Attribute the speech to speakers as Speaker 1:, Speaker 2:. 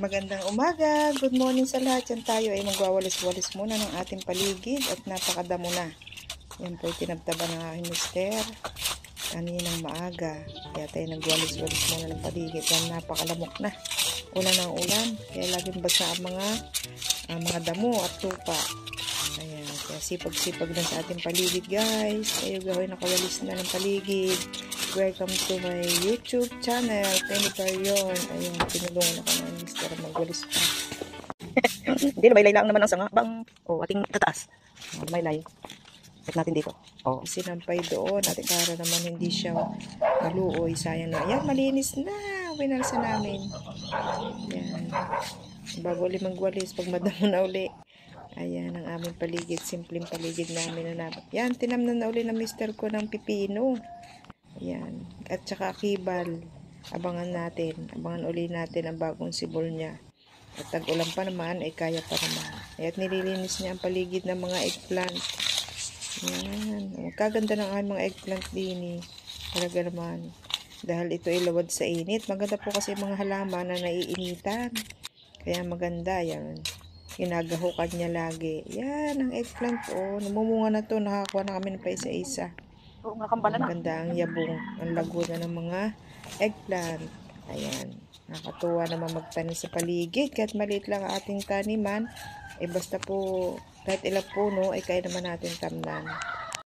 Speaker 1: Magandang umaga, good morning sa lahat. Yan tayo ay magwawalis-walis muna ng ating paligid at napakadamo na. Yan po ay tinabtaba ng aking mister kaninang maaga. Kaya tayo nagwalis-walis muna ng paligid. Yan napakalamok na. Ulan ng ulan. Kaya laging basa ang mga damo at lupa. Ayan, kaya sipag-sipag lang sa ating paligid guys. Kayo gawin nakawalis na ng paligid. Welcome to my YouTube channel, Penny Carion. Ayun, tinulungan ako ng mister magwalis pa. Hindi, lumaylay lang naman ang sanga. Bang, ating tataas. Lumaylay. Check natin dito. Sinampay doon. At para naman hindi siya maluoy. Sayang na. Ayan, malinis na. Winalsa namin. Ayan. Bago ulit magwalis, pag madamo na uli. Ayan, ang aming paligid. Simpleng paligid namin na napat. Yan, tinamnan na uli ng mister ko ng pipino. Ayan. At saka kibal. Abangan natin. Abangan uli natin ang bagong sibol niya. At tag-ulan pa naman, ay kaya pa naman. At nililinis niya ang paligid ng mga eggplant. Ayan. Kaganda ng aming mga eggplant din. Talaga naman. Dahil ito ay lawad sa init. Maganda po kasi mga halaman na naiinitan. Kaya maganda. Yan. Ginagahukan niya lagi. Yan, ang eggplant. Namumunga na to. Nakakuha na kami ng pa isa-isa. Maganda ang yabong, ang laguna ng mga eggplant. Ayan, nakatuwa naman magtanim sa paligid. Kahit maliit lang ang ating taniman, basta po kahit ilang puno ay kaya naman natin tamnan.